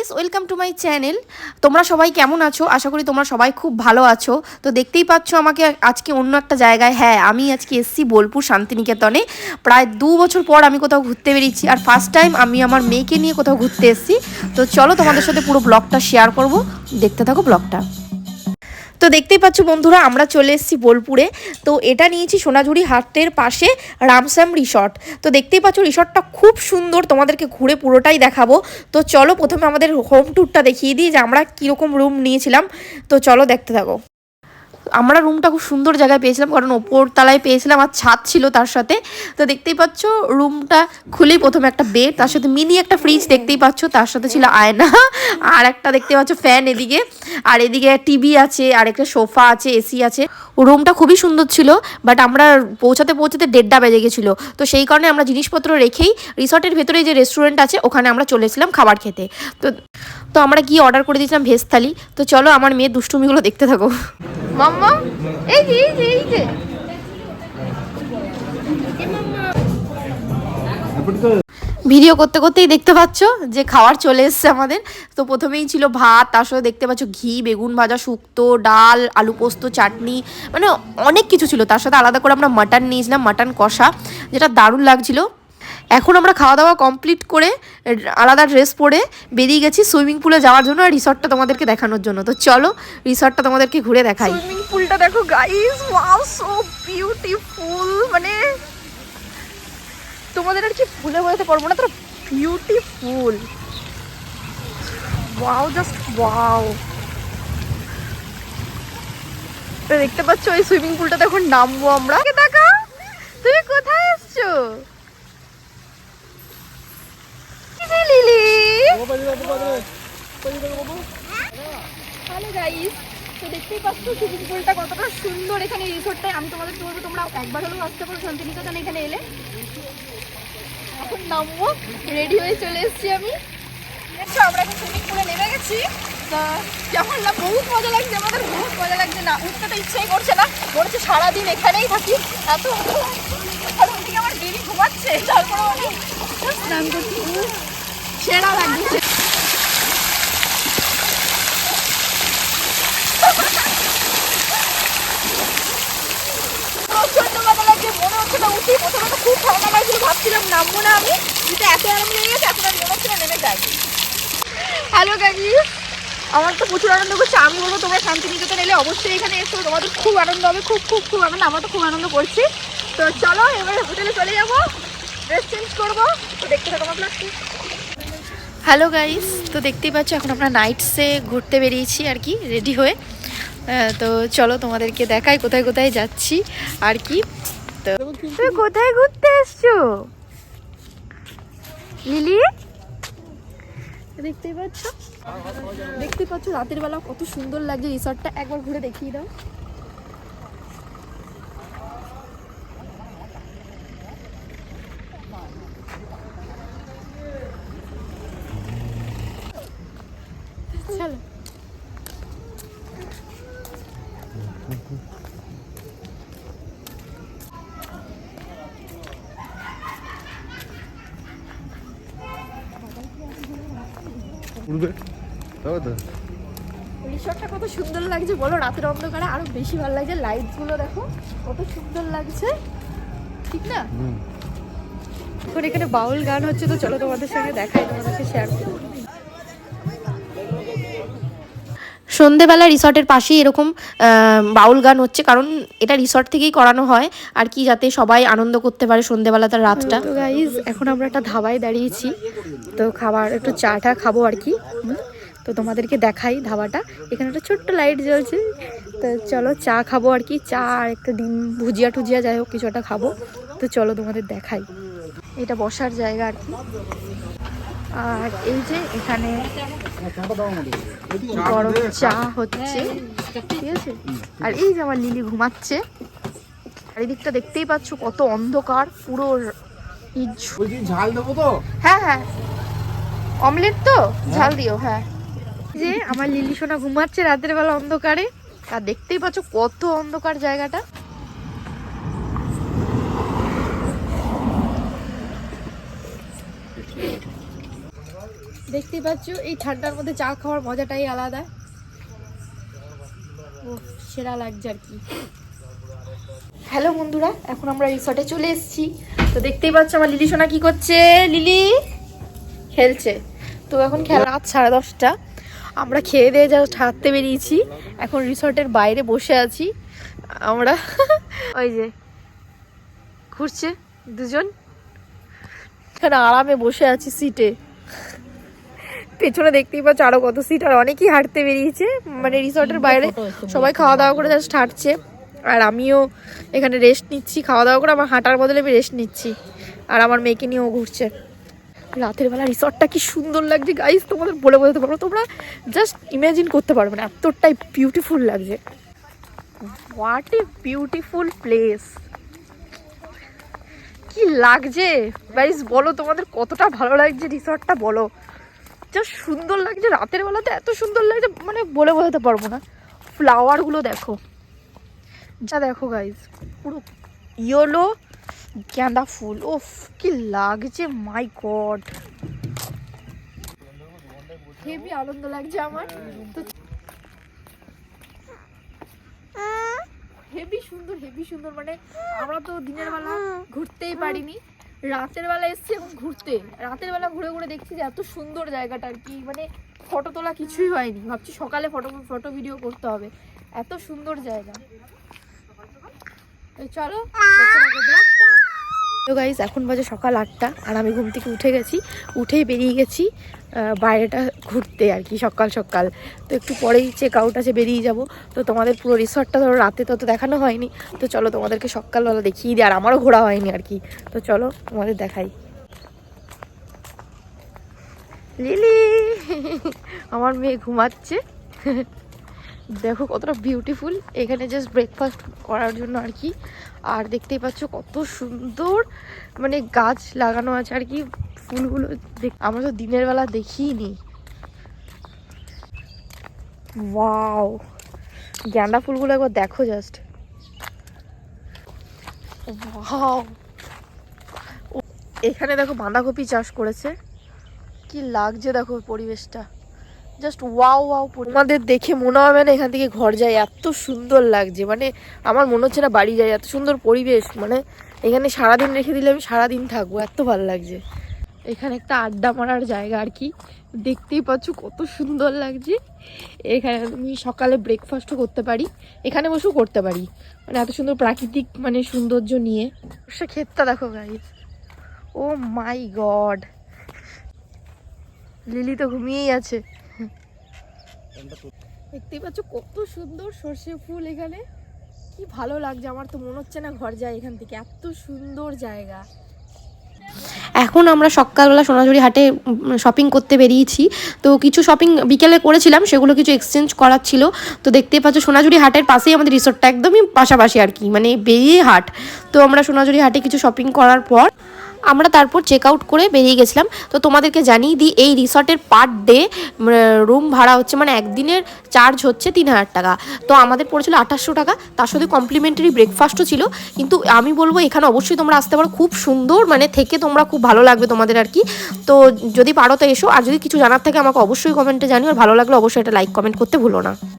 Guys, welcome to my channel. তোমরা সবাই কেমন আছো? আশা করি তোমরা সবাই খুব ভালো আছো। তো দেখতেই পাচ্ছ আমাকে আজকে অন্য একটা জায়গায়, হ্যাঁ আমি আজকে এসেছি বোলপুর শান্তিনিকেতনে। প্রায় 2 বছর পর আমি কোথাও ঘুরতে বেরিয়েছি, আর ফার্স্ট টাইম আমি আমার মেয়েকে নিয়ে কোথাও ঘুরতে এসেছি। তো চলো তোমাদের সাথে পুরো ব্লগটা শেয়ার করব, দেখতে থাকো ব্লগটা। তো দেখতেই পাচ্ছ বন্ধুরা, আমরা চলে এসেছি বোলপুরে। তো এটা নিয়েছি সোনাঝুরি হাটের পাশে রামশ্যাম রিসর্ট। তো দেখতেই পাচ্ছ রিসর্টটা খুব সুন্দর, তোমাদেরকে ঘুরে পুরোটাই দেখাবো। তো চলো প্রথমে আমাদের হোম ট্যুরটা দেখিয়ে দিই যে আমরা কীরকম রুম নিয়েছিলাম। তো চলো দেখতে থাকো। আমরা রুমটা খুব সুন্দর জায়গায় পেয়েছিলাম, কারণ ওপর তলায় পেয়েছিলাম আর ছাদ ছিল তার সাথে। তো দেখতেই পাচ্ছ রুমটা খুলেই প্রথমে একটা বেড, তার সাথে মিনি একটা ফ্রিজ দেখতেই পাচ্ছ, তার সাথে ছিল আয়না, আর একটা দেখতে পাচ্ছ ফ্যান এদিকে, আর এদিকে টিভি আছে, আর একটা সোফা আছে, এসি আছে। রুমটা খুবই সুন্দর ছিল, বাট আমরা পৌঁছাতে 1:30 বেজে গেছিলো। তো সেই কারণে আমরা জিনিসপত্র রেখেই রিসর্টের ভেতরে যে রেস্টুরেন্ট আছে ওখানে আমরা চলে এসেছিলাম খাবার খেতে। তো তো আমরা গিয়ে অর্ডার করে দিয়েছিলাম ভেজ থালি। তো চলো আমার মেয়ের দুষ্টুমিগুলো দেখতে থাকো। মাম্মা এই যে এই যে এই যে ভিডিও করতে করতেই দেখতে পাচ্ছ যে খাবার চলে এসছে আমাদের। তো প্রথমেই ছিল ভাত, তার সাথে দেখতে পাচ্ছ ঘি, বেগুন ভাজা, শুক্তো, ডাল, আলু পোস্ত, চাটনি, মানে অনেক কিছু ছিল। তার সাথে আলাদা করে আমরা মাটন নিয়েছিলাম, মাটন কষা, যেটা দারুণ লাগছিল। এখন আমরা খাওয়া দাওয়া কমপ্লিট করে আলাদা ড্রেস পরে বেরিয়ে গেছি সুইমিং পুলে যাওয়ার জন্য, আর রিসর্টটা তোমাদেরকে দেখানোর জন্য। তো চলো রিসর্টটা তোমাদেরকে ঘুরে দেখাই। সুইমিং পুলটা দেখো গাইস, ওয়াও সো বিউটিফুল, মানে তোমাদের আর কি ভুলে বোঝাতে পারবো না, তো বিউটিফুল, ওয়াও জাস্ট ওয়াও। তো দেখতে পাচ্ছ এই সুইমিং পুলটাতে এখন নামবো আমরা। দেখা, তুমি কোথায় এসছো? লিলি হ্যালো গাইস, তো দেখতেই পাচ্ছ সুইমিং পুলটা কতটা সুন্দর এখানে রিসোর্টটায়। আমি তোমাদেরকে বলবো তোমরা একবার হলেও আসতে পারো শান্তিনিকেতন এখানে এলে। এখন নামবো, রেডি হয়ে চলে এসেছি আমি। দেখছো আমরা এখন সুইমিং পুলে নেমে গেছি। তা কেমন না, বহুত মজা লাগছে আমাদের, বহুত মজা লাগছে। না উঠতে তো ইচ্ছাই করছে না, মনে হচ্ছে সারাদিন এখানেই থাকি, এত মজা লাগছে। আর ওদিকে আমার বেবি ঘুমাচ্ছে, তারপরে আমি স্নান করছি, সেরা লাগছে। প্রচন্ড মজা লাগছে, মনে হচ্ছে না উঠি। প্রথমে তো খুব ঠান্ডা লাগছিল, ভাবছিলাম নামবো না আমি, কিন্তু এত আরাম লেগে গেছে এখন আর মনে হচ্ছে না নেমে যাই। হ্যালো গাইস, আমার তো প্রচুর আনন্দ করছে। আমি বলবো তোমরা শান্তিনিকেতন এলে অবশ্যই এখানে এসো, তোমাদের খুব আনন্দ হবে, খুব খুব খুব আনন্দ। আমরা তো খুব আনন্দ করছি। তো চলো এবার হোটেলে চলে যাবো, ড্রেস চেঞ্জ করবো। তো দেখতে থাকো আপনার। হ্যালো গাইস, তো দেখতেই পাচ্ছ এখন আমরা নাইটসে ঘুরতে বেরিয়েছি আর কি, রেডি হয়ে। তো চলো তোমাদেরকে দেখাই কোথায় কোথায় যাচ্ছি আর কি। তো তুমি কোথায় ঘুরতে এসছো লিলি? দেখতেই পাচ্ছ রাতের বেলা কত সুন্দর লাগছে রিসর্টটা, একবার ঘুরে দেখিয়ে দাও। চলো রিসর্টটা কত সুন্দর লাগছে বলো, রাতের অন্ধকারে আরো বেশি ভালো লাগছে। লাইট গুলো দেখো কত সুন্দর লাগছে, ঠিক না? এখন এখানে বাউল গান হচ্ছে, তো চলো তোমাদের সঙ্গে দেখাই, তোমাদেরকে শেয়ার করি। সন্ধেবেলা রিসর্টের পাশেই এরকম বাউল গান হচ্ছে, কারণ এটা রিসর্ট থেকেই করানো হয় আর কি, যাতে সবাই আনন্দ করতে পারে সন্ধেবেলা তার রাতটা। তো গাইজ এখন আমরা একটা ধাবায় দাঁড়িয়েছি, তো খাবার একটু চাটা খাবো আর কি। তো তোমাদেরকে দেখাই ধাবাটা, এখানে একটা ছোট্ট লাইট জ্বলছে। তো চলো চা খাবো আর কি, চা আর একটা ডিম ভুজিয়া টুজিয়া যাই হোক কিছু একটা খাবো। তো চলো তোমাদের দেখাই, এটা বসার জায়গা আর কি। আর এই যে এখানে গরম চা হচ্ছে, ঠিক আছে। আর এই যে আমার লিলি ঘুমাচ্ছে, আর এদিকটা দেখতেই পাচ্ছ কত অন্ধকার পুরো। ঝাল দেবো তো? হ্যাঁ হ্যাঁ, অমলেট তো ঝাল দিও। হ্যাঁ, যে আমার লিলি সোনা ঘুমাচ্ছে রাতের বেলা অন্ধকারে, আর দেখতেই পাচ্ছ কত অন্ধকার জায়গাটা। দেখতেই পাচ্ছ এই ঠান্ডার মধ্যে চা খাওয়ার মজাটাই আলাদা। ও সেরা লাগছে আর কি। হ্যালো বন্ধুরা, এখন আমরা রিসর্টে চলে এসেছি। তো দেখতেই পাচ্ছ আমার লিলি সোনা কি করছে, লিলি খেলছে। তো এখন খেলা রাত 10:30, আমরা খেয়ে দিয়ে জাস্ট হাঁটতে বেরিয়েছি। এখন রিসর্টের বাইরে বসে আছি আমরা। ওই যে ঘুরছে দুজন, এখানে আরামে বসে আছি সিটে। পেছনে দেখতেই পাচ্ছ আরো কত সিট, আর অনেকেই হাঁটতে বেরিয়েছে মানে রিসর্টের বাইরে। সবাই খাওয়া দাওয়া করে জাস্ট হাঁটছে, আর আমিও এখানে রেস্ট নিচ্ছি। খাওয়া দাওয়া করে আমার হাঁটার বদলে আমি রেস্ট নিচ্ছি, আর আমার মেয়েকে নিয়েও ঘুরছে। রাতের বেলা রিসর্টটা কি সুন্দর লাগছে গাইস, তোমাদের বলে বোঝাতে পারবো, তোমরা জাস্ট ইমাজিন করতে পারবে না, এতটাই বিউটিফুল লাগছে। হোয়াট এ বিউটিফুল প্লেস, কি লাগছে গাইস বলো, তোমাদের কতটা ভালো লাগছে রিসর্টটা বলো। যা সুন্দর লাগছে রাতের বেলাতে, এত সুন্দর লাগছে মানে বলে বোঝাতে পারবো না। ফ্লাওয়ারগুলো দেখো, যা দেখো গাইস, পুরো ইয়েলো গাঁদা ফুল, ওফ কি লাগছে, মাই গড হেবি আনন্দ লাগছে আমার। তো হেবি সুন্দর, হেবি সুন্দর, মানে আমরা তো দিনের বেলা ঘুরতেই পারিনি, রাতের বেলা এসছি এখন ঘুরতে। রাতের বেলা ঘুরে ঘুরে দেখছি যে এত সুন্দর জায়গাটা আর কি, মানে ফটো তোলা কিছুই হয়নি, ভাবছি সকালে ফটো ভিডিও করতে হবে, এত সুন্দর জায়গা। চলো তো গাইজ, এখন বাজে সকাল 8টা, আর আমি ঘুম থেকে উঠে গেছি, উঠেই বেরিয়ে গেছি বাইরেটা ঘুরতে আর কি সকাল সকাল। তো একটু পরেই চেক আউট আছে, বেরিয়ে যাব। তো তোমাদের পুরো রিসর্টটা ধরো রাতে তত দেখানো হয়নি, তো চলো তোমাদেরকে সকালবেলা দেখিয়ে দিই, আর আমারও ঘোরা হয়নি আর কি। তো চলো তোমাদের দেখাই। লিলি আমার মেয়ে ঘুমাচ্ছে, দেখো কতটা বিউটিফুল এখানে জাস্ট ব্রেকফাস্ট করার জন্য আর কি। আর দেখতেই পাচ্ছ কত সুন্দর মানে গাছ লাগানো আছে আর কি, ফুলগুলো আমরা তো দিনের বেলা দেখিনি। ওয়াও, গাঁদা ফুলগুলো একবার দেখো জাস্ট, ওয়াও। এখানে দেখো বাঁধাকপি চাষ করেছে, কি লাগছে দেখো পরিবেশটা, জাস্ট ওয়াও ওয়াও। তোমাদের দেখে মনে হবে না এখান থেকে ঘর যায়, এত সুন্দর লাগছে, মানে আমার মনে হচ্ছে না বাড়ি যায়, এত সুন্দর পরিবেশ। মানে এখানে সারাদিন রেখে দিলে আমি সারাদিন থাকবো, এত ভালো লাগছে। এখানে একটা আড্ডা মারার জায়গা আর কি, দেখতেই পাচ্ছ কত সুন্দর লাগছে। এখানে আমি সকালে ব্রেকফাস্টও করতে পারি, এখানে বসেও করতে পারি, মানে এত সুন্দর প্রাকৃতিক মানে সৌন্দর্য নিয়ে। সে ক্ষেতটা দেখো গাইস, ও মাই গড, লিলি তো ঘুমিয়েই আছে। দেখতেই পাচ্ছ কত সুন্দর সর্ষে ফুল, এখানে কি ভালো লাগছে, আমার তো মনে হচ্ছে না ঘর যায় এখান থেকে, এত সুন্দর জায়গা। এখন আমরা সকালবেলা সোনাঝুরি হাটে শপিং করতে বেরিয়েছি। তো কিছু শপিং বিকেলে করেছিলাম, সেগুলো কিছু এক্সচেঞ্জ করার ছিল। তো দেখতেই পাচ্ছ সোনাঝুরি হাটের পাশেই আমাদের রিসর্টটা, একদমই পাশাপাশি আর কি, মানে বেরিয়ে হাট। তো আমরা সোনাঝুরি হাটে কিছু শপিং করার পর আমরা তারপর চেক আউট করে বেরিয়ে গেছিলাম। তো তোমাদেরকে জানিয়ে দিই, এই রিসর্টের পার ডে রুম ভাড়া হচ্ছে, মানে একদিনের চার্জ হচ্ছে 3000 টাকা। তো আমাদের পড়েছিল 2800 টাকা, তার সাথে কমপ্লিমেন্টারি ব্রেকফাস্টও ছিল। কিন্তু আমি বলবো এখানে অবশ্যই তোমরা আসতে পারো, খুব সুন্দর, মানে থেকে তোমরা খুব ভালো লাগবে তোমাদের আর কি। তো যদি পারো তো এসো, আর যদি কিছু জানার থাকে আমাকে অবশ্যই কমেন্টে জানিও, আর ভালো লাগলে অবশ্যই একটা লাইক কমেন্ট করতে ভুলো না।